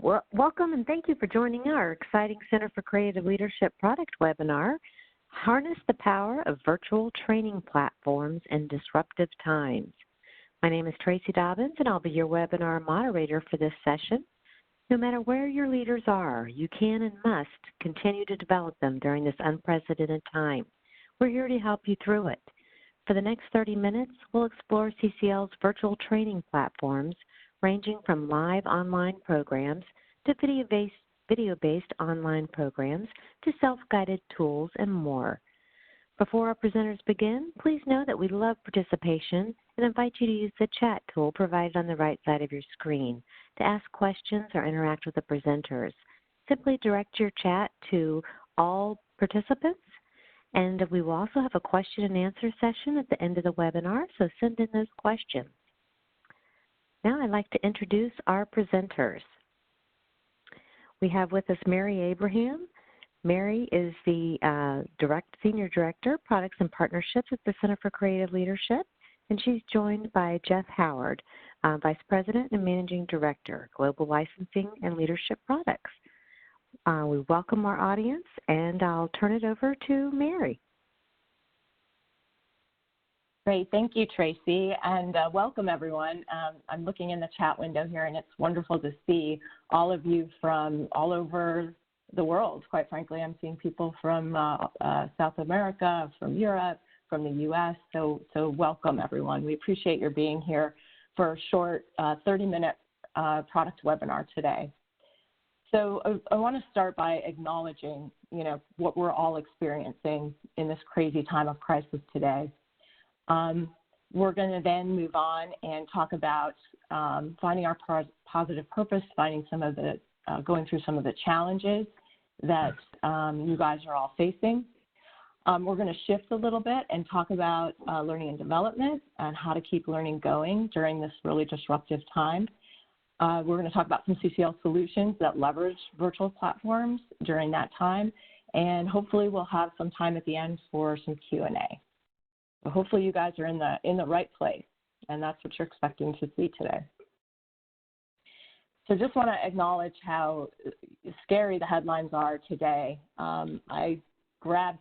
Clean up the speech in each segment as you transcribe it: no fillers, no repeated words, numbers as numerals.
Welcome and thank you for joining our exciting Center for Creative Leadership product webinar, Harness the Power of Virtual Training Platforms in Disruptive Times. My name is Tracy Dobbins and I'll be your webinar moderator for this session. No matter where your leaders are, you can and must continue to develop them during this unprecedented time. We're here to help you through it. For the next 30 minutes, we'll explore CCL's virtual training platforms, ranging from live online programs to video-based online programs to self-guided tools and more. Before our presenters begin, please know that we love participation and invite you to use the chat tool provided on the right side of your screen to ask questions or interact with the presenters. Simply direct your chat to all participants, and we will also have a question and answer session at the end of the webinar, so send in those questions. Now I'd like to introduce our presenters. We have with us Mary Abraham. Mary is the Senior Director, Products and Partnerships at the Center for Creative Leadership, and she's joined by Jeff Howard, Vice President and Managing Director, Global Licensing and Leadership Products. We welcome our audience, and I'll turn it over to Mary. Great, thank you, Tracy, and welcome everyone. I'm looking in the chat window here, and it's wonderful to see all of you from all over the world. Quite frankly, I'm seeing people from South America, from Europe, from the U.S., so welcome everyone. We appreciate your being here for a short 30-minute product webinar today. So I want to start by acknowledging, what we're all experiencing in this crazy time of crisis today. We're going to then move on and talk about finding our positive purpose, finding going through some of the challenges that you guys are all facing. We're going to shift a little bit and talk about learning and development and how to keep learning going during this really disruptive time. We're going to talk about some CCL solutions that leverage virtual platforms during that time, and hopefully we'll have some time at the end for some Q&A. So hopefully you guys are in the right place, and that's what you're expecting to see today. So just want to acknowledge how scary the headlines are today. I grabbed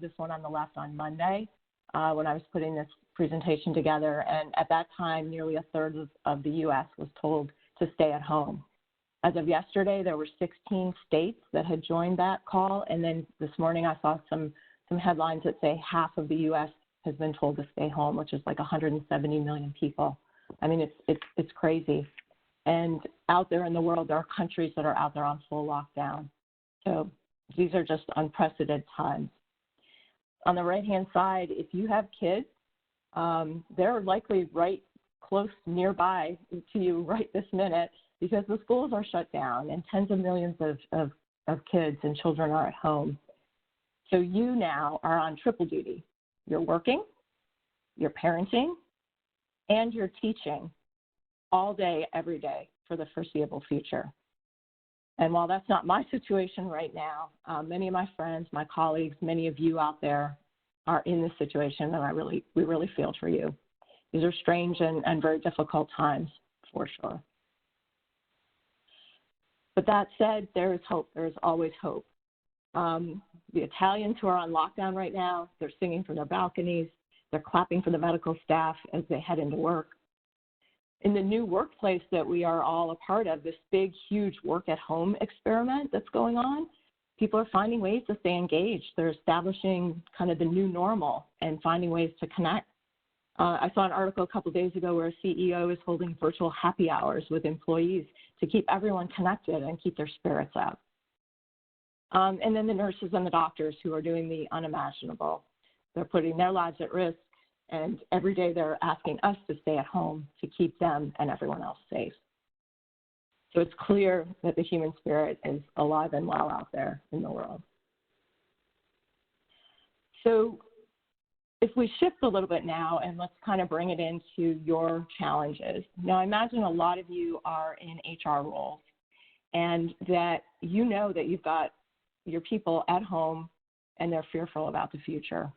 this one on the left on Monday when I was putting this presentation together, and at that time, nearly a third of the U.S. was told to stay at home. As of yesterday, there were 16 states that had joined that call, and then this morning I saw some headlines that say half of the U.S. has been told to stay home, which is like 170 million people. I mean, it's crazy. And out there in the world, there are countries that are out there on full lockdown. So these are just unprecedented times. On the right-hand side, if you have kids, they're likely right close nearby to you right this minute because the schools are shut down and tens of millions of kids and children are at home. So you now are on triple duty. You're working, you're parenting, and you're teaching all day, every day for the foreseeable future. And while that's not my situation right now, many of my friends, my colleagues, many of you out there are in this situation, and we really feel for you. These are strange and very difficult times, for sure. But that said, there is hope. There is always hope. The Italians who are on lockdown right now, they're singing from their balconies. They're clapping for the medical staff as they head into work. In the new workplace that we are all a part of, this big, huge work-at-home experiment that's going on, people are finding ways to stay engaged. They're establishing kind of the new normal and finding ways to connect. I saw an article a couple of days ago where a CEO is holding virtual happy hours with employees to keep everyone connected and keep their spirits up. And then the nurses and the doctors who are doing the unimaginable. They're putting their lives at risk, and every day they're asking us to stay at home to keep them and everyone else safe. So it's clear that the human spirit is alive and well out there in the world. So if we shift a little bit now and let's kind of bring it into your challenges. Now, I imagine a lot of you are in HR roles and that you know that you've got your people at home and they're fearful about the future.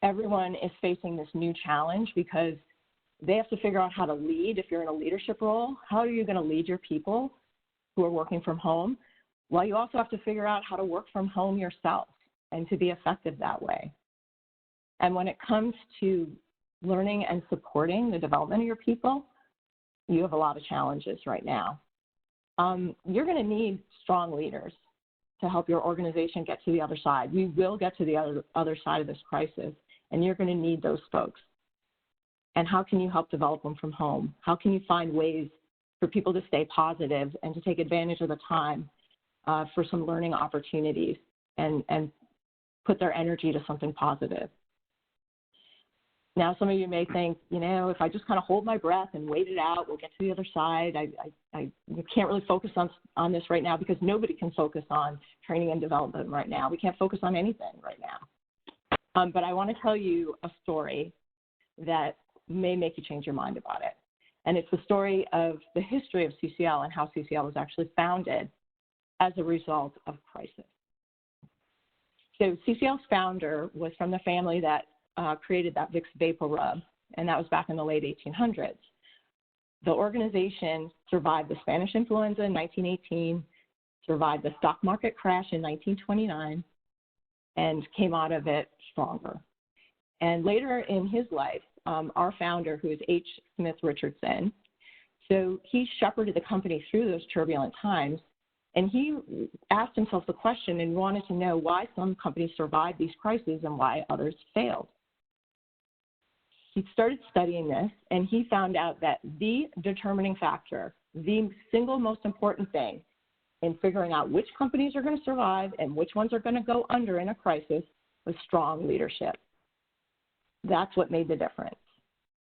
Everyone is facing this new challenge because They have to figure out how to lead if you're in a leadership role. How are you going to lead your people who are working from home? Well, you also have to figure out how to work from home yourself and to be effective that way. And when it comes to learning and supporting the development of your people, you have a lot of challenges right now. You're going to need strong leaders to help your organization get to the other side. We will get to the other side of this crisis, and you're going to need those folks. And how can you help develop them from home? How can you find ways for people to stay positive and to take advantage of the time for some learning opportunities and put their energy to something positive? Now, some of you may think, you know, if I just kind of hold my breath and wait it out, we'll get to the other side. I can't really focus on this right now because nobody can focus on training and development right now. We can't focus on anything right now. But I want to tell you a story that may make you change your mind about it. And it's the story of the history of CCL and how CCL was actually founded as a result of crisis. So CCL's founder was from the family that created that Vicks Vapor Rub, and that was back in the late 1800s. The organization survived the Spanish influenza in 1918, survived the stock market crash in 1929, and came out of it stronger. And later in his life, our founder, who is H. Smith Richardson, so he shepherded the company through those turbulent times, and he asked himself the question and wanted to know why some companies survived these crises and why others failed. He started studying this, and he found out that the determining factor, the single most important thing in figuring out which companies are going to survive and which ones are going to go under in a crisis was strong leadership. That's what made the difference.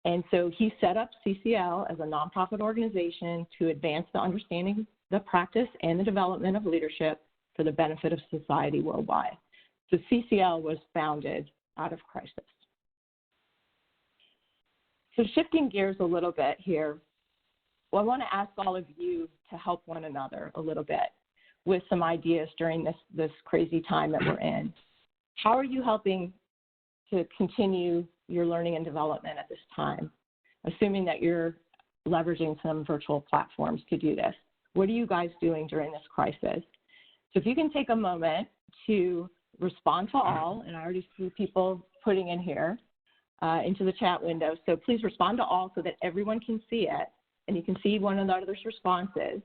And so he set up CCL as a nonprofit organization to advance the understanding, the practice, and the development of leadership for the benefit of society worldwide. So CCL was founded out of crisis. So shifting gears a little bit here, well, I want to ask all of you to help one another a little bit with some ideas during this crazy time that we're in. How are you helping to continue your learning and development at this time, assuming that you're leveraging some virtual platforms to do this? What are you guys doing during this crisis? So if you can take a moment to respond to all, and I already see people putting in here into the chat window, so please respond to all so that everyone can see it, and you can see one another's responses.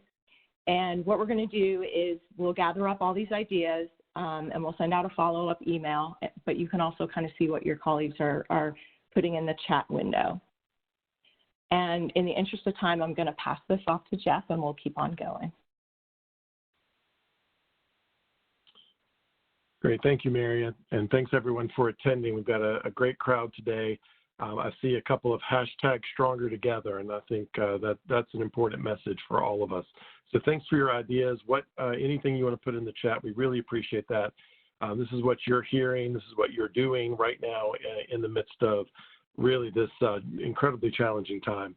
And what we're going to do is we'll gather up all these ideas, and we'll send out a follow-up email, but you can also kind of see what your colleagues are putting in the chat window. And in the interest of time, I'm going to pass this off to Jeff, and we'll keep on going. Great. Thank you, Marian. And thanks, everyone, for attending. We've got a great crowd today. I see a couple of hashtags stronger together, and I think that's an important message for all of us. So thanks for your ideas. Anything you want to put in the chat, we really appreciate that. This is what you're hearing. This is what you're doing right now in the midst of really this incredibly challenging time.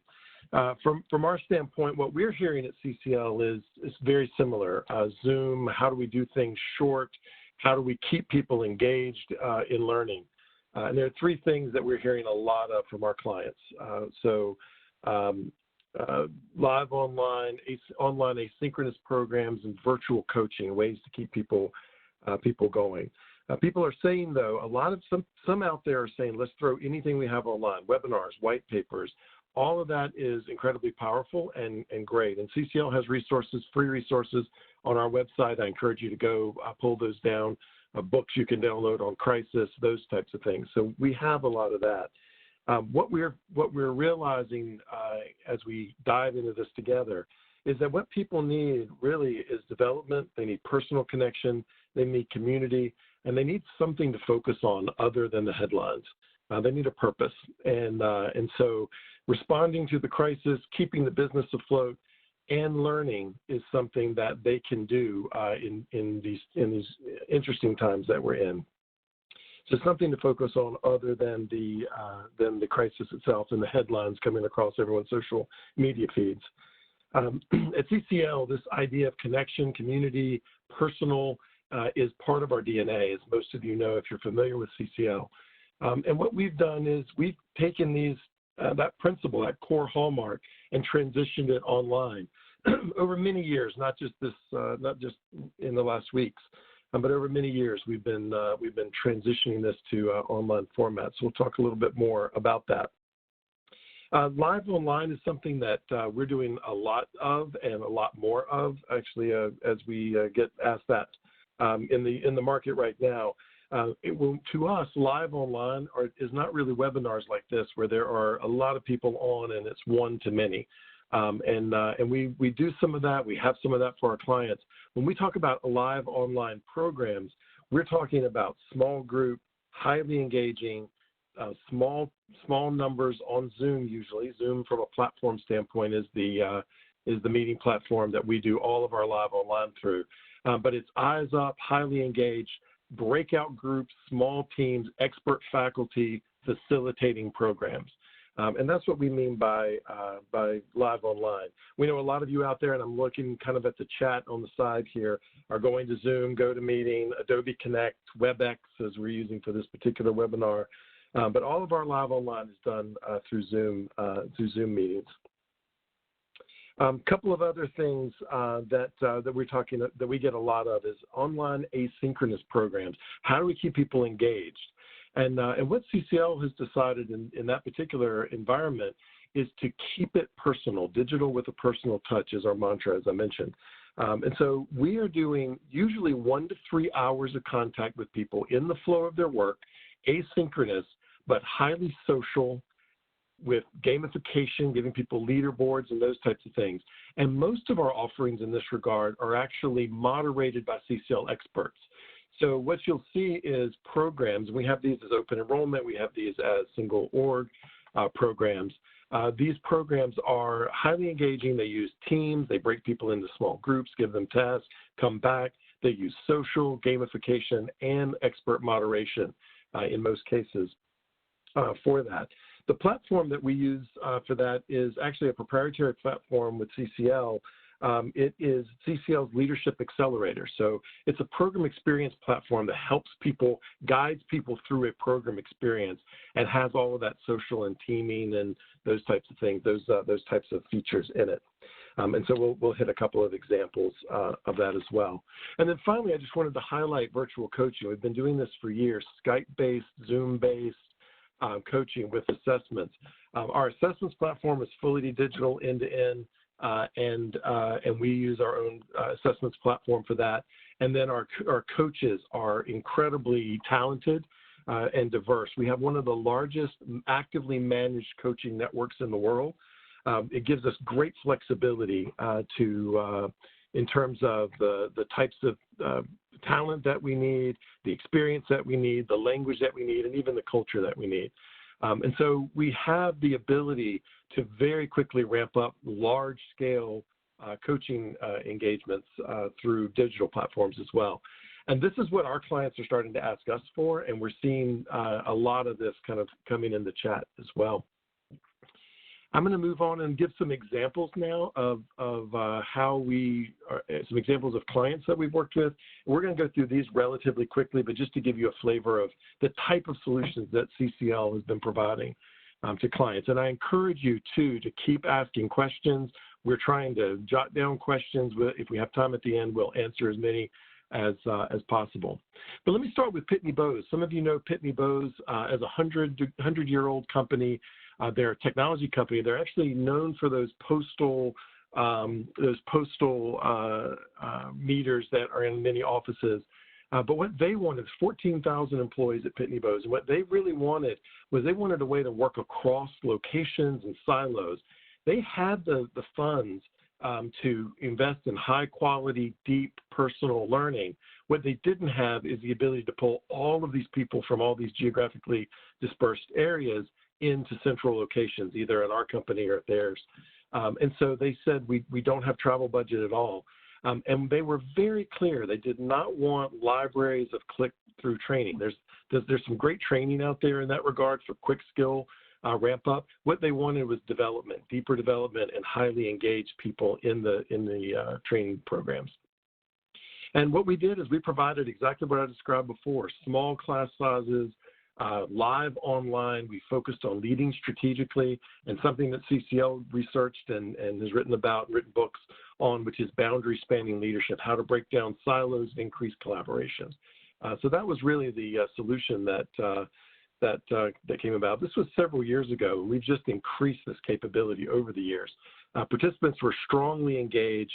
From our standpoint, what we're hearing at CCL is very similar. Zoom, how do we do things short? How do we keep people engaged in learning? And there are three things that we're hearing a lot of from our clients. Live online asynchronous programs, and virtual coaching, ways to keep people going. People are saying, though, some out there are saying, let's throw anything we have online, webinars, white papers. All of that is incredibly powerful and great. And CCL has resources, free resources on our website. I encourage you to go pull those down, books you can download on crisis, those types of things. So we have a lot of that. What we're realizing as we dive into this together is that what people need really is development. They need personal connection. They need community, and they need something to focus on other than the headlines. They need a purpose, and so responding to the crisis, keeping the business afloat, and learning is something that they can do in these interesting times that we're in. So something to focus on other than the crisis itself and the headlines coming across everyone's social media feeds. At CCL, this idea of connection, community, personal is part of our DNA, as most of you know if you're familiar with CCL. And what we've done is we've taken these that principle, that core hallmark, and transitioned it online over many years, not just in the last weeks, but over many years we've been transitioning this to online formats. So we'll talk a little bit more about that. Live online is something that we're doing a lot of and a lot more of, actually, as we get asked that in the market right now. To us, live online is not really webinars like this where there are a lot of people on and it's one-to-many. And we do some of that. We have some of that for our clients. When we talk about live online programs, we're talking about small group, highly engaging, small numbers on Zoom usually. Zoom from a platform standpoint is the meeting platform that we do all of our live online through. But it's eyes up, highly engaged, breakout groups, small teams, expert faculty, facilitating programs. And that's what we mean by live online. We know a lot of you out there, and I'm looking kind of at the chat on the side here, are going to Zoom, GoToMeeting, Adobe Connect, WebEx, as we're using for this particular webinar. But all of our live online is done through Zoom meetings. Couple of other things that we get a lot of is online asynchronous programs. How do we keep people engaged? And what CCL has decided in that particular environment is to keep it personal. Digital with a personal touch is our mantra, as I mentioned. And so we are doing usually 1 to 3 hours of contact with people in the flow of their work, asynchronous, but highly social, with gamification, giving people leaderboards and those types of things. And most of our offerings in this regard are actually moderated by CCL experts. So what you'll see is programs. We have these as open enrollment. We have these as single org programs. These programs are highly engaging. They use teams. They break people into small groups, give them tasks, come back. They use social, gamification, and expert moderation in most cases for that. The platform that we use for that is actually a proprietary platform with CCL. It is CCL's Leadership Accelerator. So it's a program experience platform that helps people, guides people through a program experience, and has all of that social and teaming and those types of things, those types of features in it. And so we'll hit a couple of examples of that as well. And then finally, I just wanted to highlight virtual coaching. We've been doing this for years, Skype-based, Zoom-based, coaching with assessments. Our assessments platform is fully digital end-to-end, and we use our own assessments platform for that. And then our coaches are incredibly talented and diverse. We have one of the largest actively managed coaching networks in the world. It gives us great flexibility in terms of the types of talent that we need, the experience that we need, the language that we need, and even the culture that we need. And so we have the ability to very quickly ramp up large-scale coaching engagements through digital platforms as well. And this is what our clients are starting to ask us for, and we're seeing a lot of this kind of coming in the chat as well. I'm going to move on and give some examples now of some examples of clients that we've worked with. We're going to go through these relatively quickly, but just to give you a flavor of the type of solutions that CCL has been providing to clients. And I encourage you, too, to keep asking questions. We're trying to jot down questions. If we have time at the end, we'll answer as many as possible. But let me start with Pitney Bowes. Some of you know Pitney Bowes as a 100-year-old company. They're a technology company. They're actually known for those postal meters that are in many offices. But what they wanted is 14,000 employees at Pitney Bowes. And what they really wanted was they wanted a way to work across locations and silos. They had the funds to invest in high-quality, deep, personal learning. What they didn't have is the ability to pull all of these people from all these geographically dispersed areas into central locations, either at our company or at theirs. And so they said, we don't have travel budget at all. And they were very clear. They did not want libraries of click-through training. There's some great training out there in that regard for quick skill ramp up. What they wanted was development, deeper development, and highly engaged people in the training programs. And what we did is we provided exactly what I described before: small class sizes, live online. We focused on leading strategically, and something that CCL researched and has written about, written books on, which is boundary spanning leadership, how to break down silos, increase collaboration. So that was really the solution that came about. This was several years ago. We've just increased this capability over the years. Participants were strongly engaged,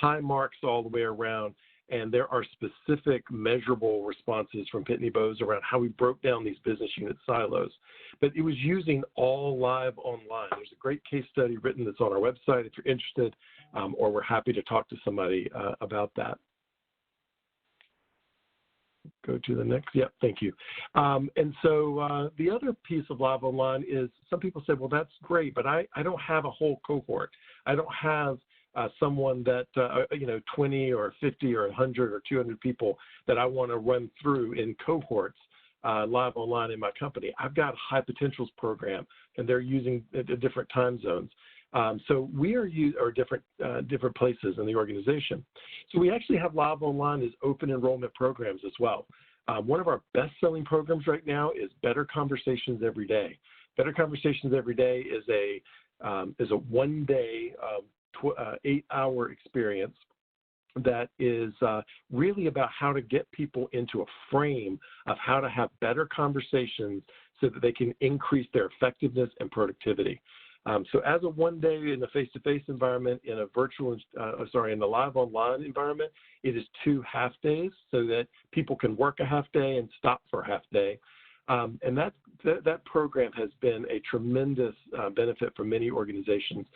high marks all the way around, and there are specific measurable responses from Pitney Bowes around how we broke down these business unit silos. But it was using all live online. There's a great case study written that's on our website if you're interested, or we're happy to talk to somebody about that. Go to the next. Yep, thank you. And so the other piece of live online is some people say, well, that's great, but I don't have a whole cohort. I don't have someone that, 20 or 50 or 100 or 200 people that I want to run through in cohorts live online in my company. I've got a high potentials program, and they're using different time zones. So we are different places in the organization. So we actually have live online as open enrollment programs as well. One of our best-selling programs right now is Better Conversations Every Day. Better Conversations Every Day is a one-day, 8-hour experience that is really about how to get people into a frame of how to have better conversations so that they can increase their effectiveness and productivity. So as a one-day in a face-to-face environment, in a in the live online environment, it is 2 half-days so that people can work a half-day and stop for a half-day. And that program has been a tremendous benefit for many organizations.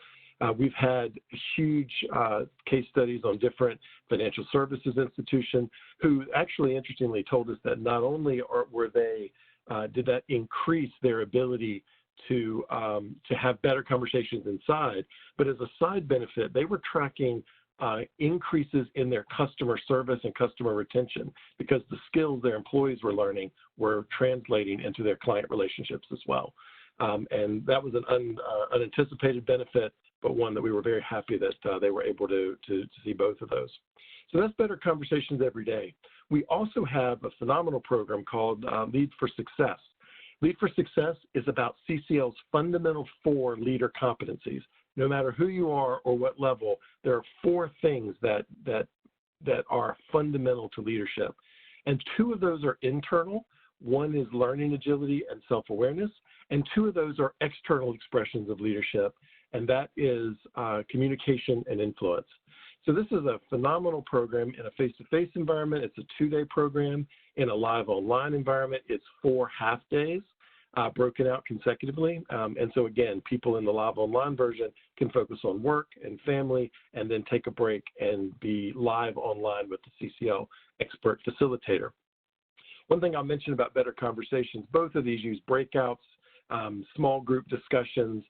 We've had huge case studies on different financial services institutions who actually, interestingly, told us that not only did that increase their ability to have better conversations inside, but as a side benefit, they were tracking increases in their customer service and customer retention because the skills their employees were learning were translating into their client relationships as well. And that was an unanticipated benefit, but one that we were very happy that they were able to see both of those. So that's Better Conversations Every Day. We also have a phenomenal program called Lead for Success. Lead for Success is about CCL's fundamental 4 leader competencies. No matter who you are or what level, there are 4 things that are fundamental to leadership. And 2 of those are internal. One is learning agility and self-awareness, and 2 of those are external expressions of leadership, and that is communication and influence. So this is a phenomenal program in a face-to-face environment. It's a 2-day program. In a live online environment, it's 4 half-days broken out consecutively. And so again, people in the live online version can focus on work and family and then take a break and be live online with the CCL expert facilitator. One thing I'll mention about Better Conversations, both of these use breakouts, small group discussions,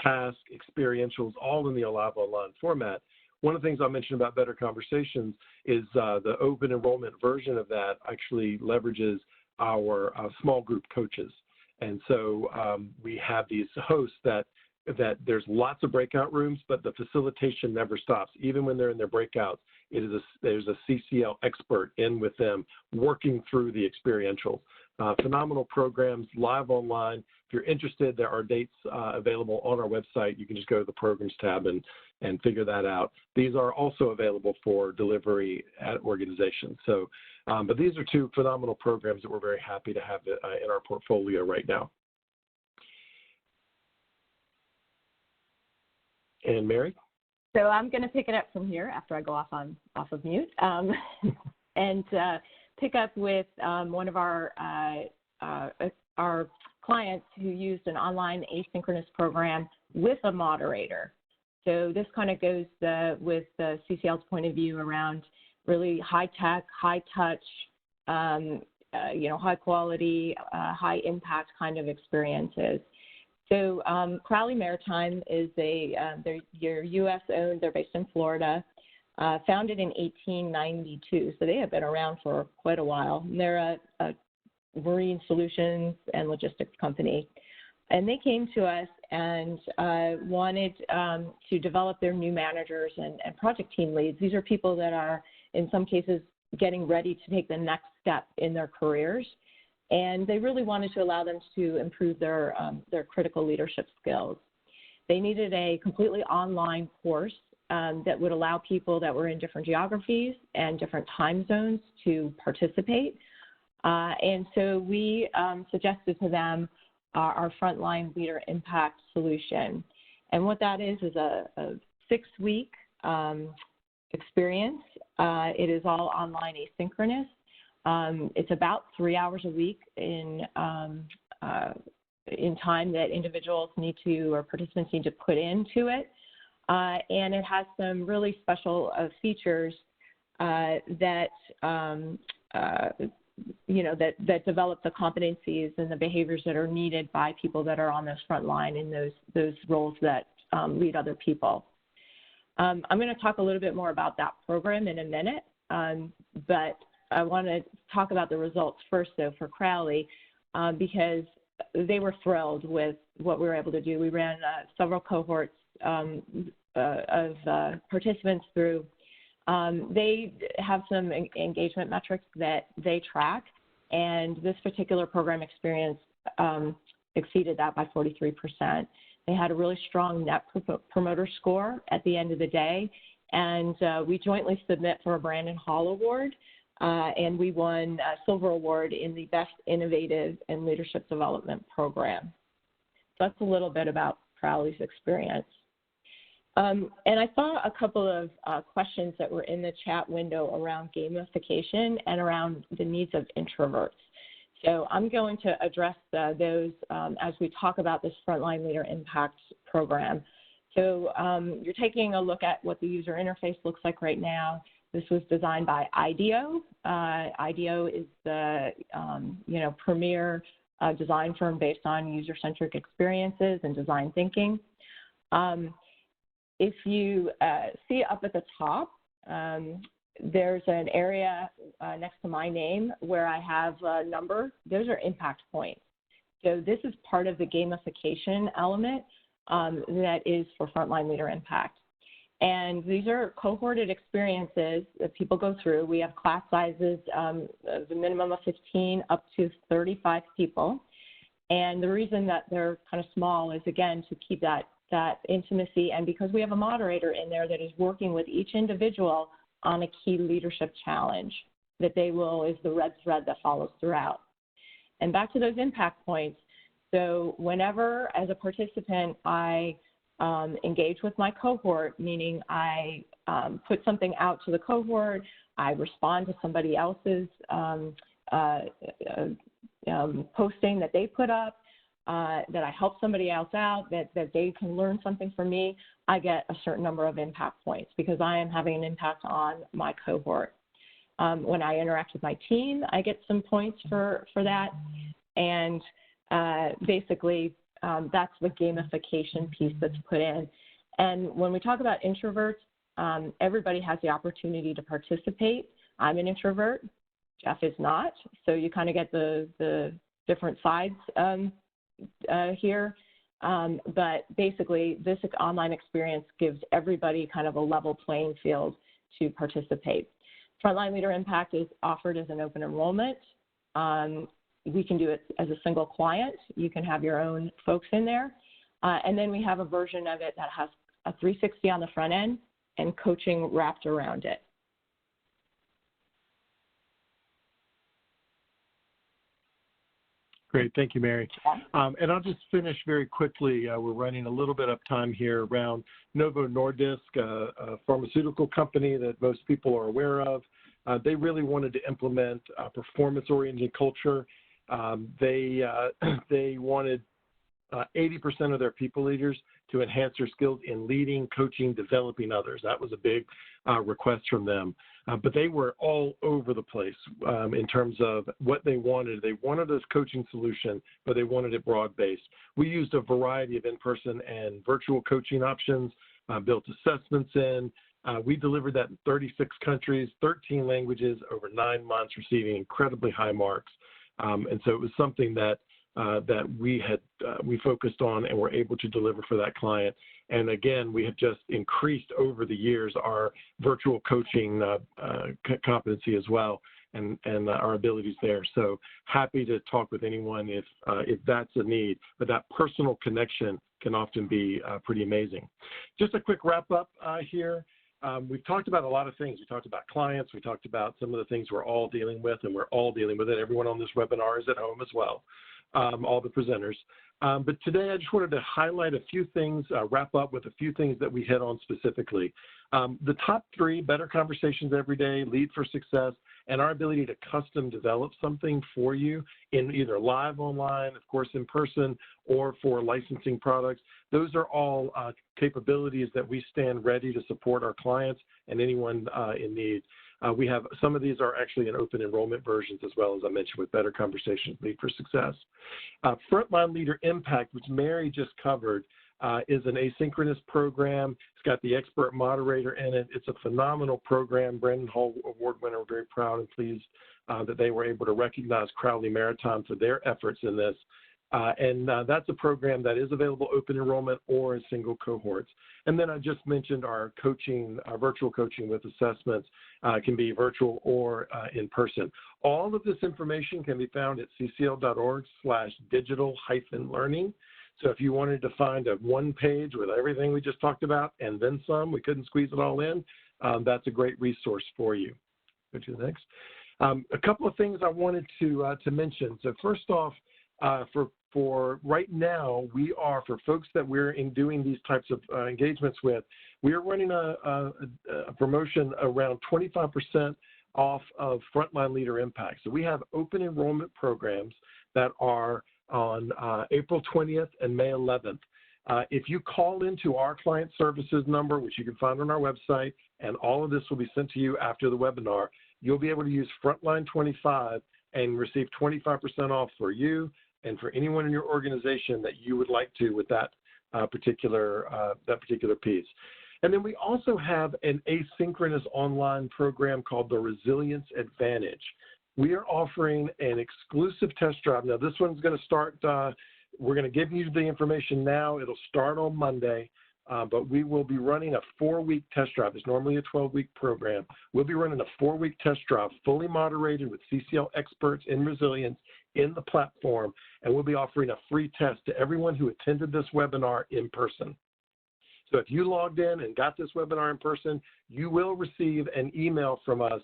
tasks, experientials, all in the live online format. One of the things I'll mention about Better Conversations is the open enrollment version of that actually leverages our small group coaches. And so we have these hosts that there's lots of breakout rooms, but the facilitation never stops. Even when they're in their breakouts, there's a CCL expert in with them working through the experiential. Phenomenal programs, live online. If you're interested, there are dates available on our website. You can just go to the Programs tab and figure that out. These are also available for delivery at organizations. So, but these are 2 phenomenal programs that we're very happy to have in our portfolio right now. And Mary? So I'm going to pick it up from here after I go off of mute, and pick up with one of our clients who used an online asynchronous program with a moderator. So this kind of goes with the CCL's point of view around really high tech, high touch, high quality, high impact kind of experiences. So Crowley Maritime is they're U.S. owned. They're based in Florida, founded in 1892. So they have been around for quite a while. And they're a marine solutions and logistics company. And they came to us and wanted to develop their new managers and project team leads. These are people that are, in some cases, getting ready to take the next step in their careers. and they really wanted to allow them to improve their critical leadership skills. They needed a completely online course that would allow people that were in different geographies and different time zones to participate. And so we suggested to them our Frontline Leader Impact solution. And what that is a 6-week experience. It is all online asynchronous. It's about 3 hours a week in time that individuals need to, or participants need to put into it. And it has some really special features that that develop the competencies and the behaviors that are needed by people that are on this front line in those roles that lead other people. I'm going to talk a little bit more about that program in a minute, but I want to talk about the results first, though, for Crowley, because they were thrilled with what we were able to do. We ran several cohorts of participants through. They have some engagement metrics that they track, and this particular program experience exceeded that by 43%. They had a really strong net promoter score at the end of the day, and we jointly submit for a Brandon Hall Award, and we won a Silver Award in the Best Innovative and Leadership Development Program. So that's a little bit about Crowley's experience. And I saw a couple of questions that were in the chat window around gamification and around the needs of introverts. So I'm going to address those as we talk about this Frontline Leader Impact program. So you're taking a look at what the user interface looks like right now. This was designed by IDEO. IDEO is the premier design firm based on user-centric experiences and design thinking. If you see up at the top, there's an area next to my name where I have a number. Those are impact points. So this is part of the gamification element that is for Frontline Leader Impact. And these are cohorted experiences that people go through. We have class sizes of a minimum of 15 up to 35 people. And the reason that they're kind of small is, again, to keep that intimacy, and because we have a moderator in there that is working with each individual on a key leadership challenge that is the red thread that follows throughout. And back to those impact points. So whenever, as a participant, I engage with my cohort, meaning I put something out to the cohort, I respond to somebody else's posting that they put up, that I help somebody else out, that they can learn something from me, I get a certain number of impact points because I am having an impact on my cohort. When I interact with my team, I get some points for that. And basically, that's the gamification piece that's put in. And when we talk about introverts, everybody has the opportunity to participate. I'm an introvert. Jeff is not. So you kind of get the different sides here, but basically this online experience gives everybody kind of a level playing field to participate. Frontline Leader Impact is offered as an open enrollment. We can do it as a single client. You can have your own folks in there. And then we have a version of it that has a 360 on the front end and coaching wrapped around it. Great, thank you, Mary. And I'll just finish very quickly. We're running a little bit of time here around NovoNordisk, a pharmaceutical company that most people are aware of. They really wanted to implement a performance-oriented culture. They wanted 80% of their people leaders to enhance their skills in leading, coaching, developing others. That was a big request from them. But they were all over the place in terms of what they wanted. They wanted this coaching solution, but they wanted it broad-based. We used a variety of in-person and virtual coaching options, built assessments in. We delivered that in 36 countries, 13 languages, over 9 months, receiving incredibly high marks. And so it was something that we focused on and were able to deliver for that client. And again, we have just increased over the years our virtual coaching competency as well. and our abilities there. So happy to talk with anyone if that's a need, but that personal connection can often be pretty amazing. Just a quick wrap up here. We've talked about a lot of things. We talked about clients. We talked about some of the things we're all dealing with, and we're all dealing with it. Everyone on this webinar is at home as well, all the presenters. But today I just wanted to highlight a few things, wrap up with a few things that we hit on specifically. The top three: better conversations every day, lead for success, and our ability to custom develop something for you in either live online, of course in person, or for licensing products. Those are all capabilities that we stand ready to support our clients and anyone in need. We have some of these are actually in open enrollment versions as well, as I mentioned, with Better Conversations, Lead for Success. Frontline Leader Impact, which Mary just covered, is an asynchronous program. It's got the expert moderator in it. It's a phenomenal program. Brandon Hall Award winner. We're very proud and pleased that they were able to recognize Crowley Maritime for their efforts in this. And that's a program that is available open enrollment or in single cohorts. And then I just mentioned our coaching, our virtual coaching with assessments can be virtual or in person. All of this information can be found at ccl.org/digital-learning. So if you wanted to find a one page with everything we just talked about and then some, we couldn't squeeze it all in, that's a great resource for you. Go to the next. A couple of things I wanted to mention. So first off, for right now, we are, for folks that we're doing these types of engagements with, we are running a promotion around 25% off of Frontline Leader Impact. So we have open enrollment programs that are on April 20th and May 11th. If you call into our client services number, which you can find on our website, and all of this will be sent to you after the webinar, you'll be able to use Frontline 25 and receive 25% off for you and for anyone in your organization that you would like to with that particular piece. And then we also have an asynchronous online program called the Resilience Advantage. We are offering an exclusive test drive. Now, this one's going to start, we're going to give you the information now. It'll start on Monday, but we will be running a 4-week test drive. It's normally a 12-week program. We'll be running a 4-week test drive, fully moderated with CCL experts in resilience in the platform, and we'll be offering a free test to everyone who attended this webinar in person. So if you logged in and got this webinar in person, you will receive an email from us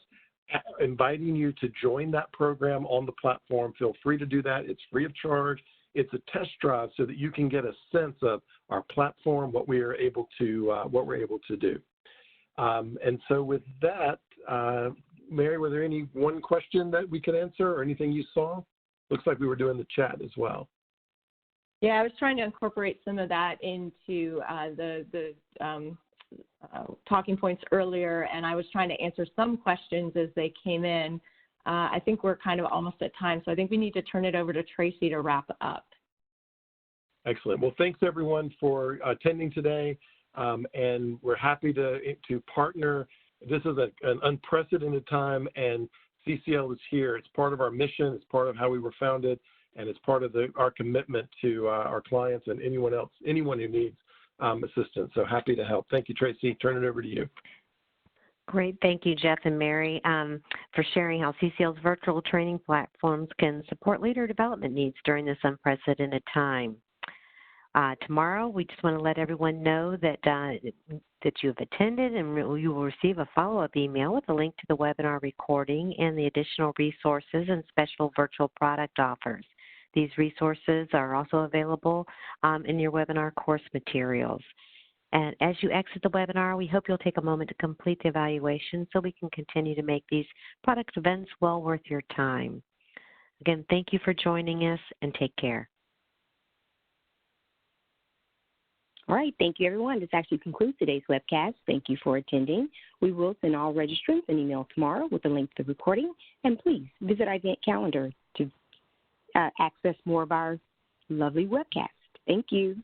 inviting you to join that program on the platform. Feel free to do that. It's free of charge. It's a test drive so that you can get a sense of our platform, what we are able to do. And so with that, Mary, were there any one question that we could answer or anything you saw? Looks like we were doing the chat as well. Yeah, I was trying to incorporate some of that into the talking points earlier, and I was trying to answer some questions as they came in. I think we're kind of almost at time, so I think we need to turn it over to Tracy to wrap up. Excellent. Well, thanks everyone for attending today, and we're happy to partner. This is an unprecedented time, and CCL is here. It's part of our mission. It's part of how we were founded, and it's part of our commitment to our clients and anyone who needs assistance. So happy to help. Thank you, Tracy. Turn it over to you. Great. Thank you, Jeff and Mary, for sharing how CCL's virtual training platforms can support leader development needs during this unprecedented time. Tomorrow, we just want to let everyone know that you have attended, and you will receive a follow-up email with a link to the webinar recording and the additional resources and special virtual product offers. These resources are also available in your webinar course materials. And as you exit the webinar, we hope you'll take a moment to complete the evaluation so we can continue to make these product events well worth your time. Again, thank you for joining us, and take care. All right, thank you, everyone. This actually concludes today's webcast. Thank you for attending. We will send all registrants an email tomorrow with a link to the recording. And please visit our event calendar to access more of our lovely webcast. Thank you.